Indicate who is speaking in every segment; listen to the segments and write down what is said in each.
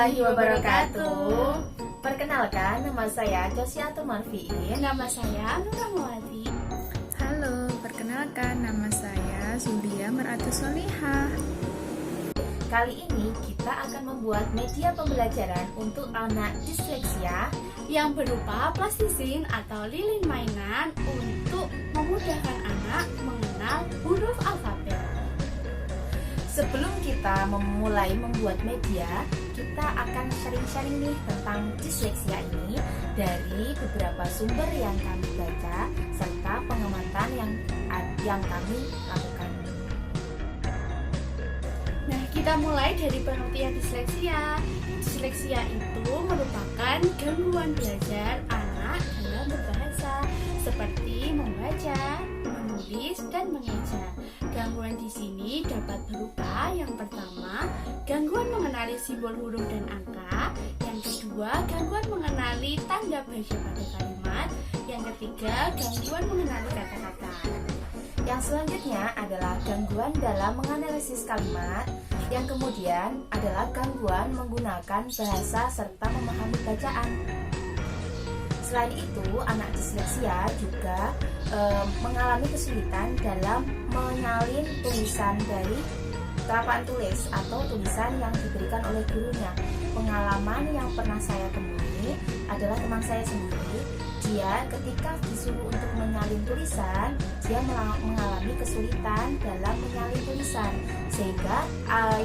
Speaker 1: warahmatullahi wabarakatuh. Perkenalkan, nama saya Josiatul Marfiin.
Speaker 2: Nama saya Nurahmawati.
Speaker 3: Halo, perkenalkan nama saya Zulia Meratus Solihah.
Speaker 1: Kali ini kita akan membuat media pembelajaran untuk anak disleksia
Speaker 2: yang berupa plastisin atau lilin mainan untuk memudahkan anak mengenal huruf alfabet.
Speaker 1: Sebelum kita memulai membuat media, kita akan sharing-sharing nih tentang disleksia ini dari beberapa sumber yang kami baca serta pengamatan yang kami lakukan.
Speaker 2: Nah, kita mulai dari pengertian disleksia. Disleksia itu merupakan gangguan belajar anak dalam berbahasa seperti membaca, menulis, dan mengeja. Gangguan di sini dapat berupa yang pertama, gangguan mengenali simbol huruf dan angka. Yang kedua, gangguan mengenali tanda baca pada kalimat. Yang ketiga, gangguan mengenali kata-kata.
Speaker 1: Yang selanjutnya adalah gangguan dalam menganalisis kalimat. Yang kemudian adalah gangguan menggunakan bahasa serta memahami bacaan. Selain itu, anak disleksia juga mengalami kesulitan dalam menyalin tulisan dari telapak tulis atau tulisan yang diberikan oleh gurunya. Pengalaman yang pernah saya temui adalah teman saya sendiri. Dia ketika disuruh untuk menyalin tulisan, dia mengalami kesulitan dalam menyalin tulisan, sehingga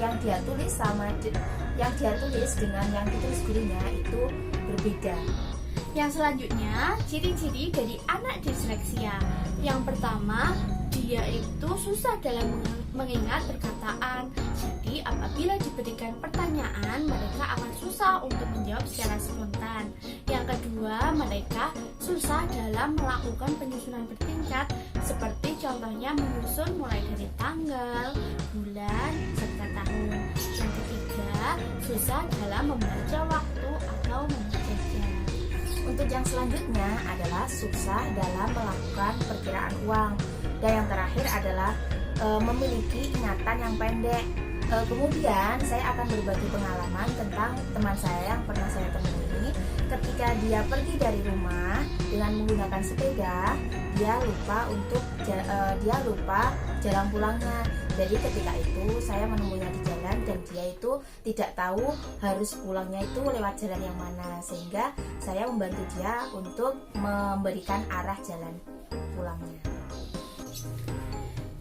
Speaker 1: yang dia tulis dengan yang ditulis gurunya itu berbeda.
Speaker 2: Yang selanjutnya, ciri-ciri dari anak disleksia. Yang pertama, dia itu susah dalam mengingat perkataan. Jadi, apabila diberikan pertanyaan, mereka akan susah untuk menjawab secara spontan. Yang kedua, mereka susah dalam melakukan penyusunan bertingkat, seperti contohnya menyusun mulai dari tanggal, bulan, serta tahun. Yang ketiga, susah dalam membaca waktu atau membaca jam.
Speaker 1: Untuk yang selanjutnya adalah susah dalam melakukan perkiraan uang. Dan yang terakhir adalah memiliki ingatan yang pendek. Kemudian saya akan berbagi pengalaman tentang teman saya yang pernah saya temui. Ketika dia pergi dari rumah dengan menggunakan sepeda, dia lupa jalan pulangnya. Jadi ketika itu saya menemuinya di jalan dan dia itu tidak tahu harus pulangnya itu lewat jalan yang mana, sehingga saya membantu dia untuk memberikan arah jalan pulangnya.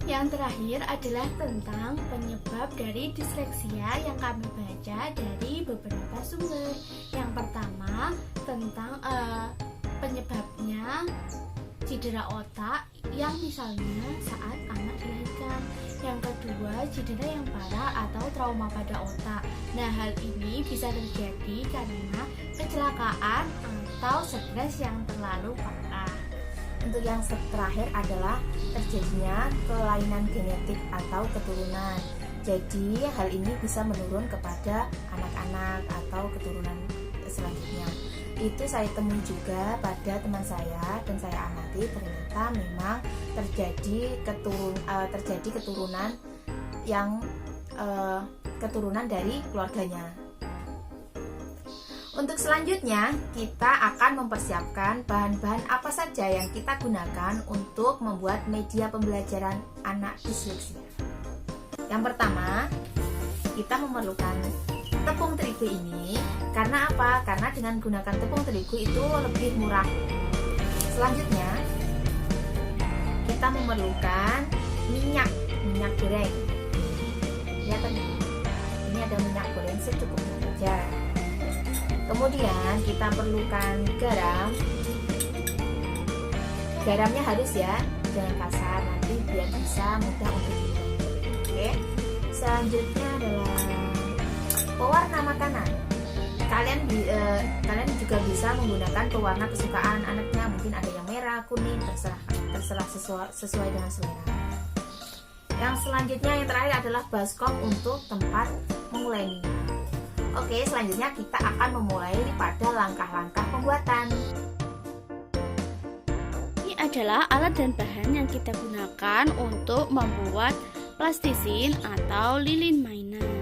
Speaker 2: Yang terakhir adalah tentang penyebab dari disleksia yang kami baca dari beberapa sumber. Yang pertama tentang penyebabnya cedera otak yang misalnya saat anak dilahirkan. Yang kedua, cedera yang parah atau trauma pada otak. Nah, hal ini bisa terjadi karena kecelakaan atau stres yang terlalu parah.
Speaker 1: Untuk yang terakhir adalah terjadinya kelainan genetik atau keturunan. Jadi hal ini bisa menurun kepada anak-anak atau keturunan selanjutnya. Itu saya temui juga pada teman saya dan saya amati, ternyata memang terjadi keturunan yang keturunan dari keluarganya. Untuk selanjutnya, kita akan mempersiapkan bahan-bahan apa saja yang kita gunakan untuk membuat media pembelajaran anak disleksia. Yang pertama, kita memerlukan tepung terigu ini. Karena apa? Karena dengan gunakan tepung terigu itu lebih murah. Selanjutnya, kita memerlukan minyak goreng. Lihat ini ada minyak goreng secukupnya saja. Kemudian kita perlukan garam. Garamnya harus ya, jangan kasar, nanti biar bisa mudah untuk dibuat. Oke. Selanjutnya adalah pewarna makanan. Kalian juga bisa menggunakan pewarna kesukaan anaknya, mungkin ada yang merah, kuning, terserah sesuai dengan selera. Yang selanjutnya yang terakhir adalah baskom untuk tempat menguleni. Oke, selanjutnya kita akan memulai pada langkah-langkah pembuatan.
Speaker 2: Ini adalah alat dan bahan yang kita gunakan untuk membuat plastisin atau lilin mainan.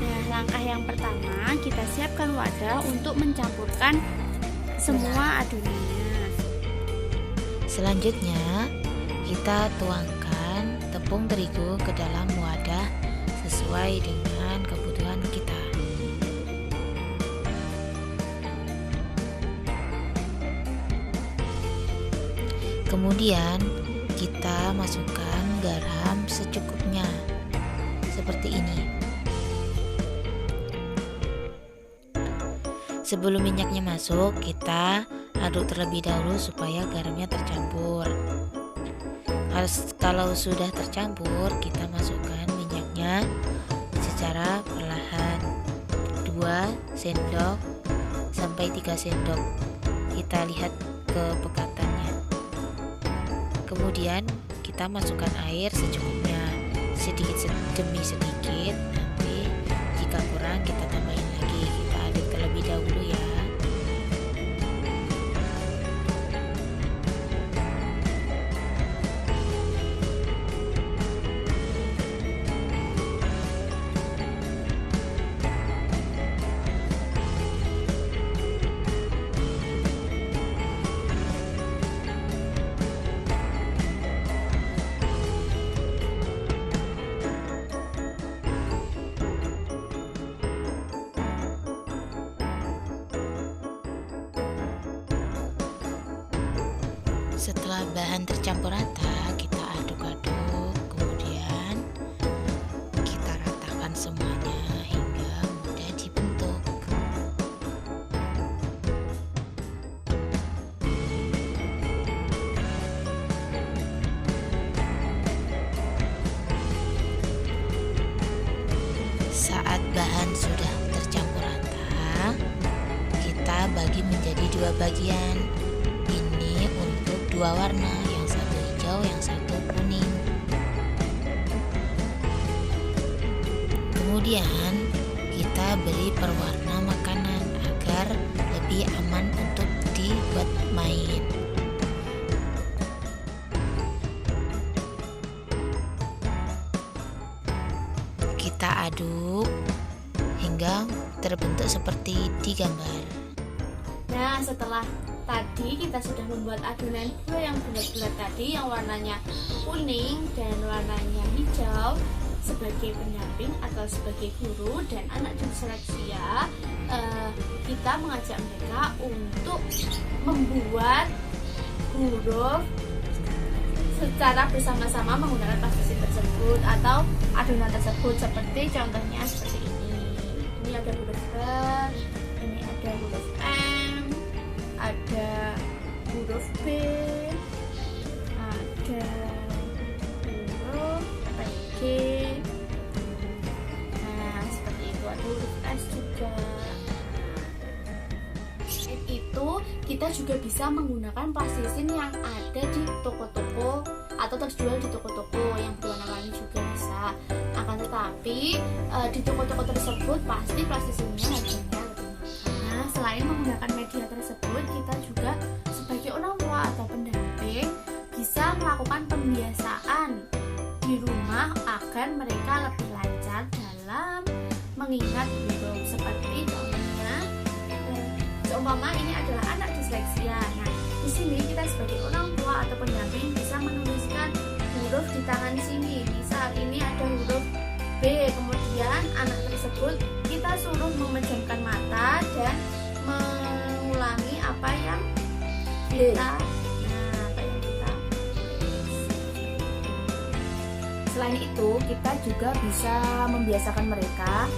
Speaker 2: Nah, Langkah yang pertama, kita siapkan wadah untuk mencampurkan semua adonannya.
Speaker 4: Selanjutnya, kita tuangkan tepung terigu ke dalam wadah sesuai dengan kebutuhan kita. Kemudian, kita masukkan garam secukupnya, seperti ini. Sebelum minyaknya masuk, kita aduk terlebih dahulu supaya garamnya tercampur. Kalau sudah tercampur, kita masukkan minyaknya secara perlahan, 2 sendok sampai 3 sendok. Kita lihat kepekatannya. Kemudian kita masukkan air secukupnya, sedikit demi sedikit. Nanti jika kurang kita tambahin lagi. Kita aduk terlebih dahulu ya. Setelah bahan tercampur rata, kita aduk-aduk, kemudian kita ratakan semuanya hingga mudah dibentuk. Saat bahan sudah tercampur rata, kita bagi menjadi 2 bagian. Ini untuk 2 warna, yang satu hijau, yang satu kuning. Kemudian kita beri perwarna makanan agar lebih aman untuk dibuat main. Kita aduk hingga terbentuk seperti di gambar.
Speaker 2: Nah, setelah tadi kita sudah membuat adonan kue yang bulat-bulat tadi yang warnanya kuning dan warnanya hijau sebagai pendamping atau sebagai guru dan anak disleksia. Kita mengajak mereka untuk membuat huruf secara bersama-sama menggunakan plastik tersebut atau adonan tersebut, seperti contohnya seperti ini. Ini ada huruf H, ini ada huruf M, ada huruf B, ada huruf G. Nah, seperti itu. Ada huruf S juga. Itu kita juga bisa menggunakan plastisin yang ada di toko-toko atau terjual di toko-toko yang berwarna-warni juga bisa. Akan tetapi di toko-toko tersebut pasti plastisinnya harganya lebih mahal. Nah, selain menggunakan media tersebut, kita juga sebagai orang tua atau pendamping bisa melakukan pembiasaan di rumah agar mereka lebih lancar dalam mengingat huruf. Seperti contohnya, seumpama ini adalah anak disleksia. Nah, di sini kita sebagai orang tua atau pendamping bisa menuliskan huruf di tangan sini. Misal ini ada huruf B, kemudian anak tersebut kita suruh memejamkan mata dan mengulangi apa yang kita
Speaker 1: Selain itu, kita juga bisa membiasakan mereka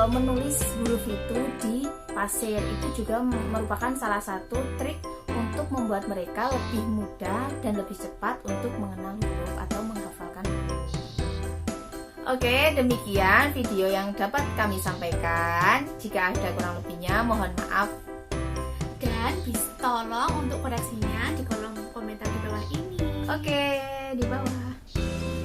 Speaker 1: menulis huruf itu di pasir. Itu juga merupakan salah satu trik untuk membuat mereka lebih mudah dan lebih cepat untuk mengenal huruf atau menghafalkan huruf. Oke, demikian video yang dapat kami sampaikan. Jika ada kurang lebihnya, mohon maaf.
Speaker 2: dan bisa tolong untuk koreksinya di kolom komentar di bawah ini.
Speaker 1: Oke, di bawah.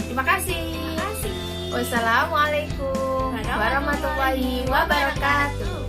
Speaker 1: Terima kasih.
Speaker 2: Terima kasih.
Speaker 1: Wassalamualaikum warahmatullahi wabarakatuh.